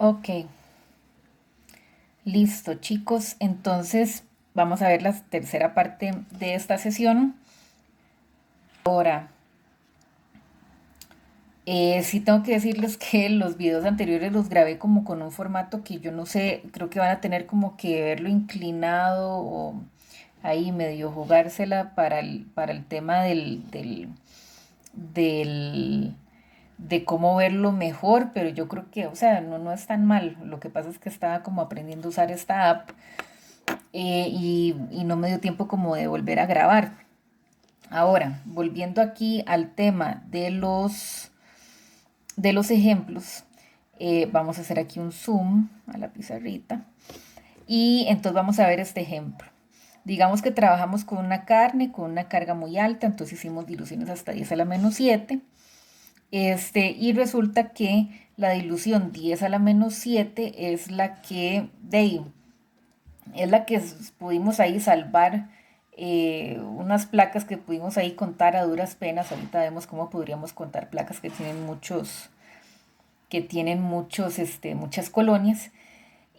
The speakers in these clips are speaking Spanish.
Ok, listo chicos. Entonces vamos a ver la tercera parte de esta sesión. Ahora, sí tengo que decirles que los videos anteriores los grabé como con un formato que yo no sé, creo que van a tener como que verlo inclinado o ahí medio jugársela para el tema del, de cómo verlo mejor, pero yo creo que, o sea, no es tan mal. Lo que pasa es que estaba como aprendiendo a usar esta app y no me dio tiempo como de volver a grabar. Ahora, volviendo aquí al tema de los ejemplos, vamos a hacer aquí un zoom a la pizarrita y entonces vamos a ver este ejemplo. Digamos que trabajamos con una carne con una carga muy alta, entonces hicimos diluciones hasta 10 a la menos 7. Y resulta que la dilución 10 a la menos 7 es la que es la que pudimos ahí salvar, unas placas que pudimos ahí contar a duras penas. Ahorita vemos cómo podríamos contar placas que tienen muchas colonias.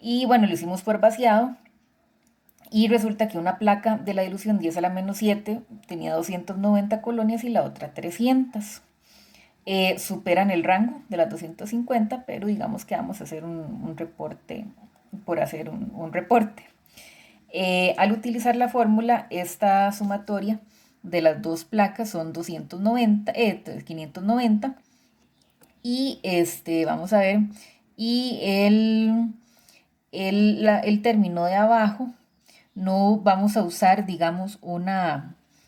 Y bueno, lo hicimos por vaciado. Y resulta que una placa de la dilución 10 a la menos 7 tenía 290 colonias y la otra 300. Superan el rango de las 250, pero digamos que vamos a hacer un reporte por hacer un reporte. Al utilizar la fórmula, esta sumatoria de las dos placas son 590, y vamos a ver, y el término de abajo no vamos a usar, digamos,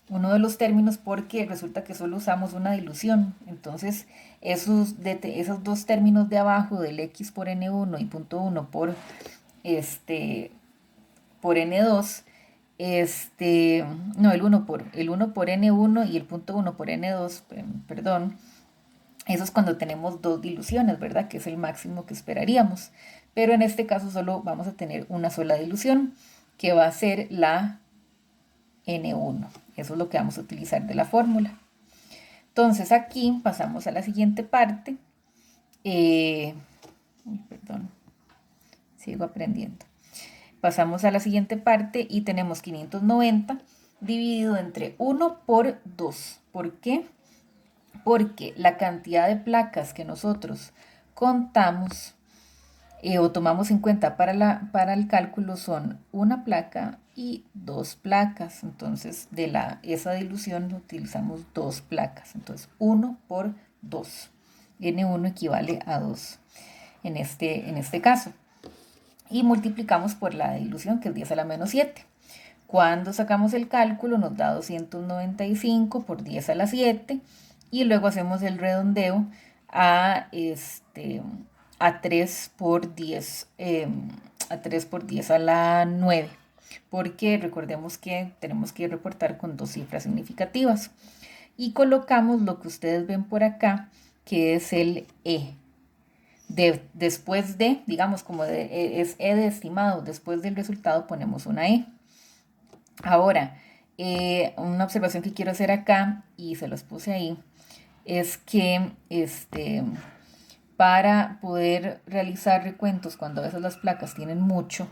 uno de los términos porque resulta que solo usamos una dilución. Entonces, esos dos términos de abajo del x por n1 y punto 1 este, por n2, no, el uno por n1 y el punto 1 por n2, perdón, eso es cuando tenemos dos diluciones, ¿verdad? Que es el máximo que esperaríamos. Pero en este caso solo vamos a tener una sola dilución, que va a ser la N1. Eso es lo que vamos a utilizar de la fórmula. Entonces aquí pasamos a la siguiente parte. Eh, Perdón, sigo aprendiendo. Pasamos a la siguiente parte y tenemos 590 dividido entre 1 por 2. ¿Por qué? Porque la cantidad de placas que nosotros contamos, o tomamos en cuenta para el cálculo, son una placa y dos placas. Entonces, esa dilución utilizamos dos placas. Entonces, 1 por 2. N1 equivale a 2 en este caso. Y multiplicamos por la dilución, que es 10 a la menos 7. Cuando sacamos el cálculo nos da 295 por 10 a la 7 y luego hacemos el redondeo a, a 3 por 10, a 3 por 10 a la 9, porque recordemos que tenemos que reportar con dos cifras significativas. Y colocamos lo que ustedes ven por acá, que es el E. Después de, digamos, es E de estimado, después del resultado ponemos una E. Ahora, una observación que quiero hacer acá, y se los puse ahí, es que para poder realizar recuentos cuando a veces las placas tienen mucho,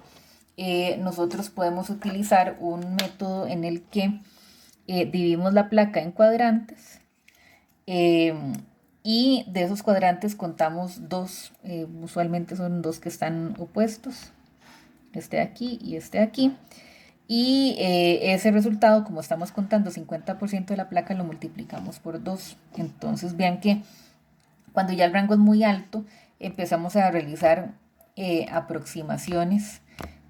nosotros podemos utilizar un método en el que dividimos la placa en cuadrantes, eh, y de esos cuadrantes contamos dos. Usualmente son dos que están opuestos, este de aquí y este de aquí. Y ese resultado, como estamos contando 50% de la placa, lo multiplicamos por 2. Entonces vean que cuando ya el rango es muy alto, empezamos a realizar aproximaciones,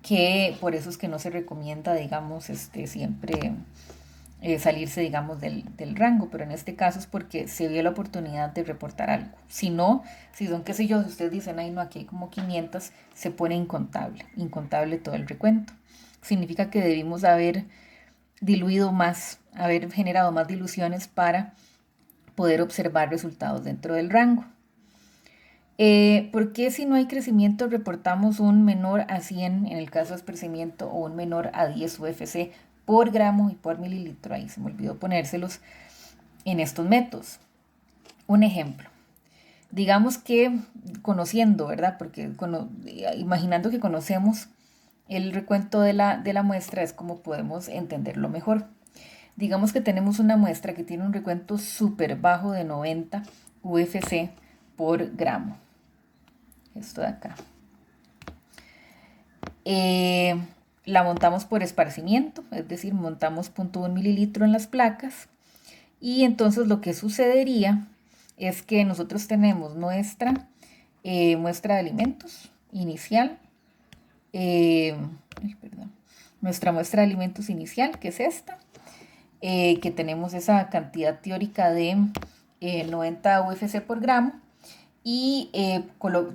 que por eso es que no se recomienda, digamos, siempre salirse, digamos, del rango, pero en este caso es porque se dio la oportunidad de reportar algo. Si no, si son, qué sé yo, si ustedes dicen, ay no, aquí hay como 500, se pone incontable todo el recuento. Significa que debimos haber diluido más, haber generado más diluciones para poder observar resultados dentro del rango. ¿Por qué si no hay crecimiento reportamos un menor a 100 en el caso de esparcimiento o un menor a 10 UFC por gramo y por mililitro? Ahí se me olvidó ponérselos en estos métodos. Un ejemplo. Digamos que conociendo, ¿verdad? Porque imaginando que conocemos el recuento de la muestra es como podemos entenderlo mejor. Digamos que tenemos una muestra que tiene un recuento súper bajo de 90 UFC por gramo. Esto de acá. Eh, la montamos por esparcimiento, es decir, montamos 0.1 mililitro en las placas. Y entonces lo que sucedería es que nosotros tenemos nuestra muestra de alimentos inicial, eh, nuestra muestra de alimentos inicial, que es esta, que tenemos esa cantidad teórica de 90 UFC por gramo, y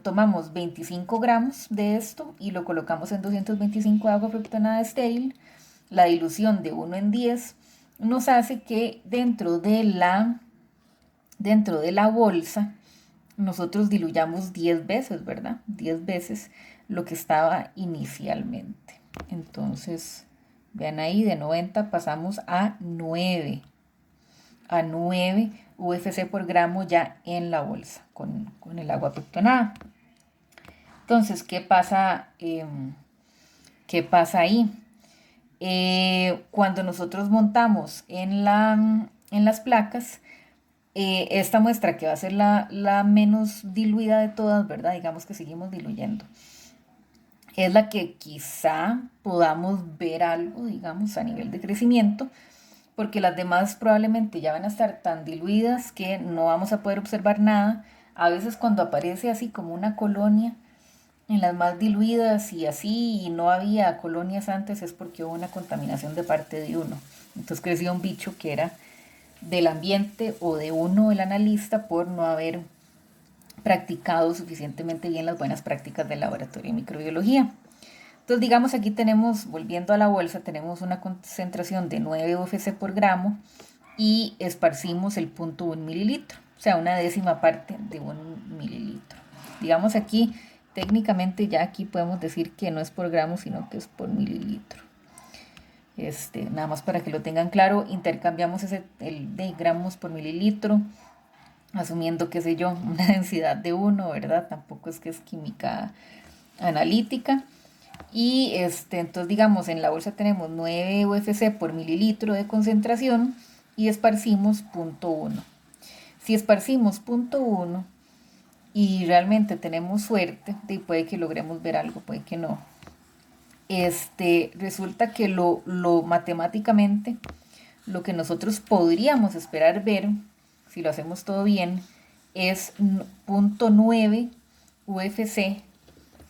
tomamos 25 gramos de esto y lo colocamos en 225 de agua fructonada estéril. La dilución de 1 en 10 nos hace que dentro de la bolsa nosotros diluyamos 10 veces, ¿verdad? 10 veces lo que estaba inicialmente. Entonces, vean ahí, de 90 pasamos a 9 UFC por gramo ya en la bolsa con el agua fructonada. Entonces, ¿qué pasa ahí? Cuando nosotros montamos en las placas, esta muestra que va a ser la menos diluida de todas, ¿verdad? Digamos que seguimos diluyendo. Es la que quizá podamos ver algo, digamos, a nivel de crecimiento, porque las demás probablemente ya van a estar tan diluidas que no vamos a poder observar nada. A veces cuando aparece así como una colonia en las más diluidas y así, y no había colonias antes, es porque hubo una contaminación de parte de uno. Entonces creció un bicho que era del ambiente o de uno, el analista, por no haber practicado suficientemente bien las buenas prácticas del laboratorio de microbiología. Entonces, digamos, aquí tenemos, volviendo a la bolsa, tenemos una concentración de 9 UFC por gramo y esparcimos el 0.1 mililitro, o sea, una décima parte de 1 mililitro. Digamos aquí, técnicamente ya aquí podemos decir que no es por gramo, sino que es por mililitro. Nada más para que lo tengan claro, intercambiamos el de gramos por mililitro, asumiendo, qué sé yo, una densidad de 1, ¿verdad? Tampoco es que es química analítica. Y entonces digamos, en la bolsa tenemos 9 UFC por mililitro de concentración y esparcimos 0.1. Si esparcimos 0.1 y realmente tenemos suerte, puede que logremos ver algo, puede que no. Resulta que lo matemáticamente, lo que nosotros podríamos esperar ver, si lo hacemos todo bien, es 0.9 UFC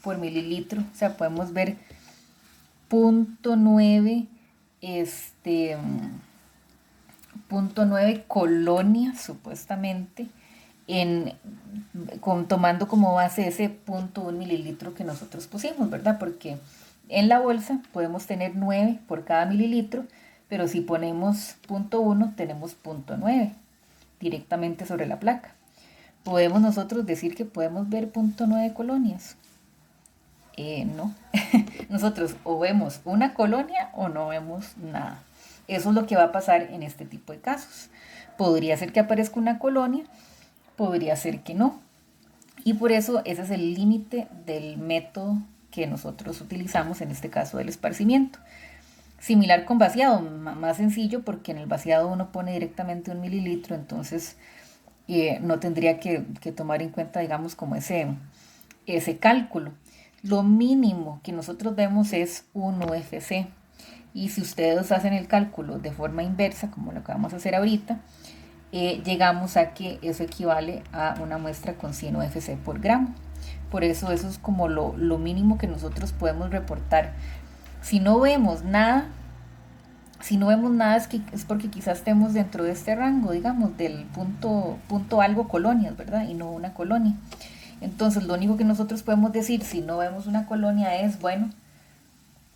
por mililitro. O sea, podemos ver 0.9 0.9 colonias supuestamente tomando como base ese 0.1 mililitro que nosotros pusimos, ¿verdad? Porque en la bolsa podemos tener 9 por cada mililitro, pero si ponemos 0.1 tenemos 0.9 directamente sobre la placa. Podemos nosotros decir que podemos ver 0.9 colonias. No, nosotros o vemos una colonia o no vemos nada. Eso es lo que va a pasar en este tipo de casos. Podría ser que aparezca una colonia, podría ser que no. Y por eso ese es el límite del método que nosotros utilizamos, en este caso del esparcimiento. Similar con vaciado, más sencillo porque en el vaciado uno pone directamente 1 mililitro, entonces no tendría que tomar en cuenta, digamos, como ese cálculo. Lo mínimo que nosotros vemos es 1 UFC. Y si ustedes hacen el cálculo de forma inversa, como lo que vamos a hacer ahorita, llegamos a que eso equivale a una muestra con 100 UFC por gramo. Por eso es como lo mínimo que nosotros podemos reportar. Si no vemos nada es porque quizás estemos dentro de este rango, digamos, del punto algo colonias, ¿verdad? Y no una colonia. Entonces, lo único que nosotros podemos decir si no vemos una colonia es, bueno,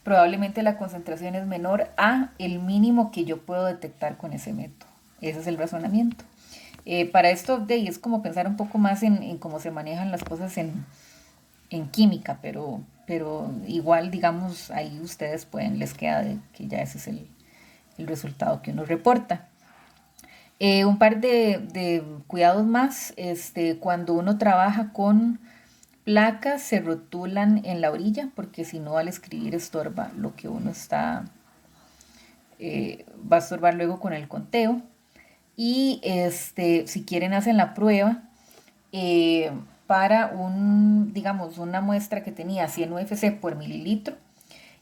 probablemente la concentración es menor a el mínimo que yo puedo detectar con ese método. Ese es el razonamiento. Para esto es como pensar un poco más en cómo se manejan las cosas en química, pero igual, digamos, ahí les queda de que ya ese es el resultado que uno reporta. Un par de cuidados más, cuando uno trabaja con placas se rotulan en la orilla porque si no al escribir estorba lo que uno está, va a estorbar luego con el conteo. Y si quieren hacen la prueba eh, para digamos, una muestra que tenía 100 UFC por mililitro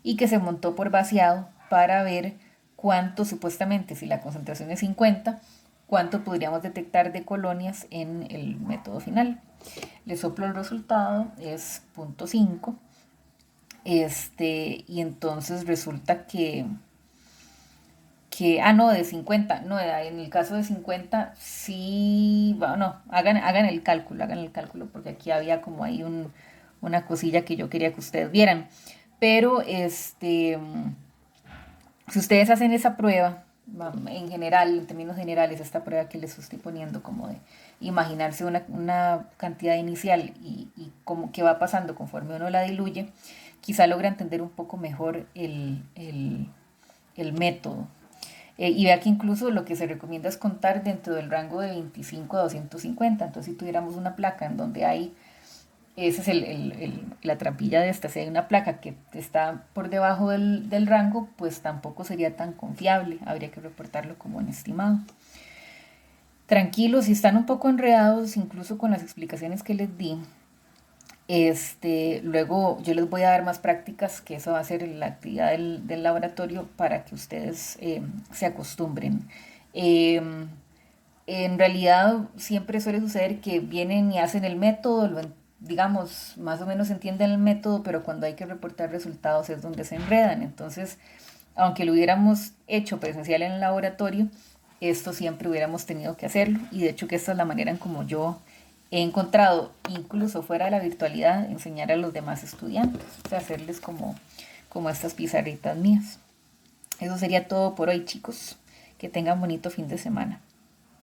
y que se montó por vaciado para ver cuánto supuestamente, si la concentración es 50, cuánto podríamos detectar de colonias en el método final. Le soplo el resultado, es 0.5. Y entonces resulta no, de 50, no, en el caso de 50, sí, bueno, no, hagan el cálculo, porque aquí había como ahí una cosilla que yo quería que ustedes vieran. Pero, si ustedes hacen esa prueba, en general, en términos generales, esta prueba que les estoy poniendo, como de imaginarse una cantidad inicial y como qué va pasando conforme uno la diluye, quizá logra entender un poco mejor el método. Y vea que incluso lo que se recomienda es contar dentro del rango de 25 a 250. Entonces, si tuviéramos una placa en donde hay, esa es la trampilla de esta, si hay una placa que está por debajo del rango, pues tampoco sería tan confiable. Habría que reportarlo como un estimado. Tranquilos, si están un poco enredados, incluso con las explicaciones que les di, luego yo les voy a dar más prácticas, que eso va a ser la actividad del laboratorio para que ustedes se acostumbren. Eh, en realidad siempre suele suceder que vienen y hacen el método, digamos, más o menos entienden el método, pero cuando hay que reportar resultados es donde se enredan. Entonces, aunque lo hubiéramos hecho presencial en el laboratorio, esto siempre hubiéramos tenido que hacerlo. Y de hecho que esta es la manera en como yo he encontrado, incluso fuera de la virtualidad, enseñar a los demás estudiantes, o sea, hacerles como estas pizarritas mías. Eso sería todo por hoy, chicos. Que tengan bonito fin de semana.